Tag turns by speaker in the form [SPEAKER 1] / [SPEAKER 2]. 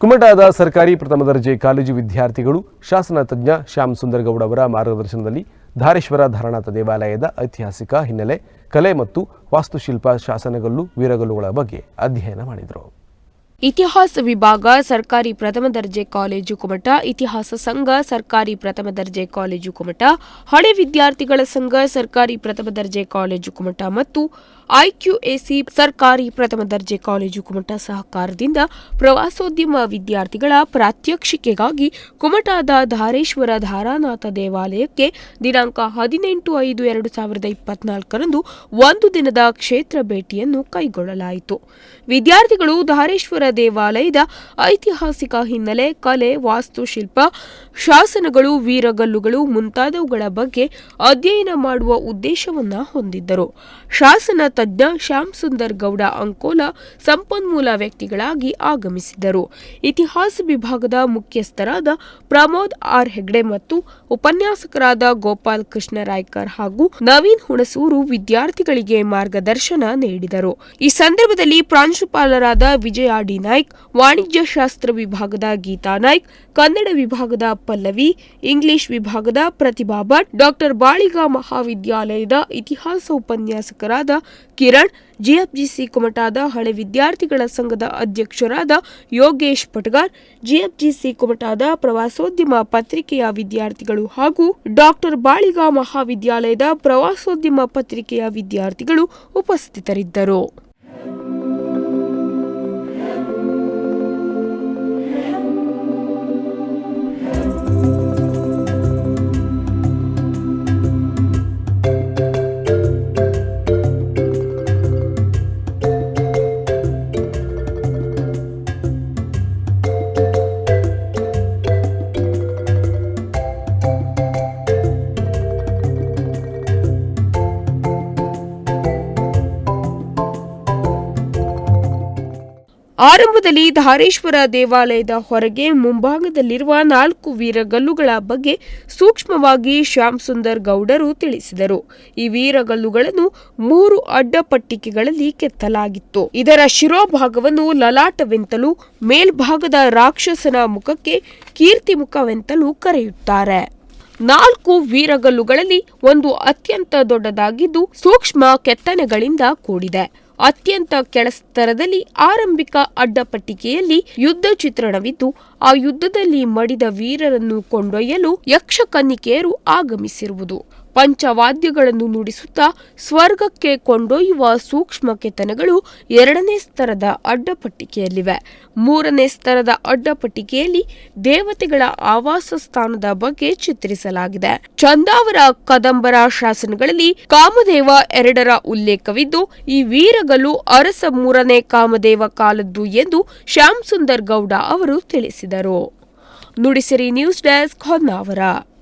[SPEAKER 1] ಕುಮಟಾದ ಸರ್ಕಾರಿ ಪ್ರಥಮ ದರ್ಜೆ ಕಾಲೇಜು ವಿದ್ಯಾರ್ಥಿಗಳು ಶಾಸನ ತಜ್ಞ ಶ್ಯಾಮ್ ಸುಂದರ್ ಗೌಡ ಅವರ ಮಾರ್ಗದರ್ಶನದಲ್ಲಿ ಧಾರೇಶ್ವರ ಧಾರನಾಥ ದೇವಾಲಯದ ಐತಿಹಾಸಿಕ ಹಿನ್ನೆಲೆ, ಕಲೆ ಮತ್ತು ವಾಸ್ತುಶಿಲ್ಪ, ಶಾಸನಗಲ್ಲು, ವೀರಗಲ್ಲುಗಳ ಬಗ್ಗೆ ಅಧ್ಯಯನ ಮಾಡಿದರು.
[SPEAKER 2] ಇತಿಹಾಸ ವಿಭಾಗ ಸರ್ಕಾರಿ ಪ್ರಥಮ ದರ್ಜೆ ಕಾಲೇಜು ಕುಮಟ, ಇತಿಹಾಸ ಸಂಘ ಸರ್ಕಾರಿ ಪ್ರಥಮ ದರ್ಜೆ ಕಾಲೇಜು ಕುಮಟ, ಹಳೆ ವಿದ್ಯಾರ್ಥಿಗಳ ಸಂಘ ಸರ್ಕಾರಿ ಪ್ರಥಮ ದರ್ಜೆ ಕಾಲೇಜು ಕುಮಟ ಮತ್ತು ಐಕ್ಯೂಎಸಿ ಸರ್ಕಾರಿ ಪ್ರಥಮ ದರ್ಜೆ ಕಾಲೇಜು ಕುಮಟ ಸಹಕಾರದಿಂದ ಪ್ರವಾಸೋದ್ಯಮ ವಿದ್ಯಾರ್ಥಿಗಳ ಪ್ರಾತ್ಯಕ್ಷಿಕೆಗಾಗಿ ಕುಮಟಾದ ಧಾರೇಶ್ವರ ಧಾರಾನಾಥ ದೇವಾಲಯಕ್ಕೆ ದಿನಾಂಕ 18/5/2024ರಂದು ಒಂದು ದಿನದ ಕ್ಷೇತ್ರ ಭೇಟಿಯನ್ನು ಕೈಗೊಳ್ಳಲಾಯಿತು. ವಿದ್ಯಾರ್ಥಿಗಳು ಧಾರೇಶ್ವರ ದೇವಾಲಯದ ಐತಿಹಾಸಿಕ ಹಿನ್ನೆಲೆ, ಕಲೆ, ವಾಸ್ತುಶಿಲ್ಪ, ಶಾಸನಗಳು, ವೀರಗಲ್ಲುಗಳು ಮುಂತಾದವುಗಳ ಬಗ್ಗೆ ಅಧ್ಯಯನ ಮಾಡುವ ಉದ್ದೇಶವನ್ನು ಹೊಂದಿದ್ದರು. ಶಾಸನ ತಜ್ಞ ಶ್ಯಾಮ್ ಸುಂದರ್ ಗೌಡ ಅಂಕೋಲ ಸಂಪನ್ಮೂಲ ವ್ಯಕ್ತಿಗಳಾಗಿ ಆಗಮಿಸಿದ್ದರು. ಇತಿಹಾಸ ವಿಭಾಗದ ಮುಖ್ಯಸ್ಥರಾದ ಪ್ರಮೋದ್ ಆರ್ ಹೆಗ್ಡೆ ಮತ್ತು ಉಪನ್ಯಾಸಕರಾದ ಗೋಪಾಲ್ ಕೃಷ್ಣ ರಾಯ್ಕರ್ ಹಾಗೂ ನವೀನ್ ಹುಣಸೂರು ವಿದ್ಯಾರ್ಥಿಗಳಿಗೆ ಮಾರ್ಗದರ್ಶನ ನೀಡಿದರು. ಈ ಸಂದರ್ಭದಲ್ಲಿ ಪ್ರಾಂಶುಪಾಲರಾದ ವಿಜಯ ಡಿ ನಾಯ್ಕ್, ವಾಣಿಜ್ಯ ಶಾಸ್ತ್ರ ವಿಭಾಗದ ಗೀತಾ ನಾಯ್ಕ್, ಕನ್ನಡ ವಿಭಾಗದ ಪಲ್ಲವಿ, ಇಂಗ್ಲಿಷ್ ವಿಭಾಗದ ಪ್ರತಿಭಾ ಭಟ್, ಡಾಕ್ಟರ್ ಬಾಳಿಗ ಮಹಾವಿದ್ಯಾಲಯದ ಇತಿಹಾಸ ಉಪನ್ಯಾಸಕರಾದ ಕಿರಣ್, ಜಿಎಫ್ಜಿಸಿ ಕುಮಟಾದ ಹಳೆ ವಿದ್ಯಾರ್ಥಿಗಳ ಸಂಘದ ಅಧ್ಯಕ್ಷರಾದ ಯೋಗೇಶ್ ಪಟಗಾರ್, ಜಿಎಫ್ಜಿಸಿ ಕುಮಟಾದ ಪ್ರವಾಸೋದ್ಯಮ ಪತ್ರಿಕೆಯ ವಿದ್ಯಾರ್ಥಿಗಳು ಹಾಗೂ ಡಾಕ್ಟರ್ ಬಾಳಿಗ ಮಹಾವಿದ್ಯಾಲಯದ ಪ್ರವಾಸೋದ್ಯಮ ಪತ್ರಿಕೆಯ ವಿದ್ಯಾರ್ಥಿಗಳು ಉಪಸ್ಥಿತರಿದ್ದರು. ಆರಂಭದಲ್ಲಿ ಧಾರೇಶ್ವರ ದೇವಾಲಯದ ಹೊರಗೆ ಮುಂಭಾಗದಲ್ಲಿರುವ 4 ವೀರಗಲ್ಲುಗಳ ಬಗ್ಗೆ ಸೂಕ್ಷ್ಮವಾಗಿ ಶ್ಯಾಮ್ ಸುಂದರ್ ಗೌಡರು ತಿಳಿಸಿದರು. ಈ ವೀರಗಲ್ಲುಗಳನ್ನು 3 ಅಡ್ಡಪಟ್ಟಿಕೆಗಳಲ್ಲಿ ಕೆತ್ತಲಾಗಿತ್ತು. ಇದರ ಶಿರೋಭಾಗವನ್ನು ಲಲಾಟವೆಂತಲೂ ಮೇಲ್ಭಾಗದ ರಾಕ್ಷಸನ ಮುಖಕ್ಕೆ ಕೀರ್ತಿಮುಖವೆಂತಲೂ ಕರೆಯುತ್ತಾರೆ. 4 ವೀರಗಲ್ಲುಗಳಲ್ಲಿ ಒಂದು ಅತ್ಯಂತ ದೊಡ್ಡದಾಗಿದ್ದು ಸೂಕ್ಷ್ಮ ಕೆತ್ತನೆಗಳಿಂದ ಕೂಡಿದೆ. ಅತ್ಯಂತ ಕೆಳಸ್ತರದಲ್ಲಿ ಆರಂಭಿಕ ಅಡ್ಡಪಟ್ಟಿಕೆಯಲ್ಲಿ ಯುದ್ಧ ಚಿತ್ರಣವಿದ್ದು, ಆ ಯುದ್ಧದಲ್ಲಿ ಮಡಿದ ವೀರರನ್ನು ಕೊಂಡೊಯ್ಯಲು ಯಕ್ಷಕನ್ನಿಕೆಯರು ಆಗಮಿಸಿರುವುದು, ಪಂಚವಾದ್ಯಗಳನ್ನು ನುಡಿಸುತ್ತಾ ಸ್ವರ್ಗಕ್ಕೆ ಕೊಂಡೊಯ್ಯುವ ಸೂಕ್ಷ್ಮ ಕೆತ್ತನೆಗಳು 2ನೇ ಸ್ತರದ ಅಡ್ಡಪಟ್ಟಿಕೆಯಲ್ಲಿವೆ. 3ನೇ ಸ್ತರದ ಅಡ್ಡಪಟ್ಟಿಕೆಯಲ್ಲಿ ದೇವತೆಗಳ ಆವಾಸ ಸ್ಥಾನದ ಬಗ್ಗೆ ಚಿತ್ರಿಸಲಾಗಿದೆ. ಚಂದಾವರ ಕದಂಬರ ಶಾಸನಗಳಲ್ಲಿ ಕಾಮದೇವ 2ರ ಉಲ್ಲೇಖವಿದ್ದು, ಈ ವೀರಗಲ್ಲು ಅರಸ 3ನೇ ಕಾಮದೇವ ಕಾಲದ್ದು ಎಂದು ಶ್ಯಾಮ್ ಸುಂದರ್ ಗೌಡ ಅವರು ತಿಳಿಸಿದರು. Nudisiri news desk, Honnavar.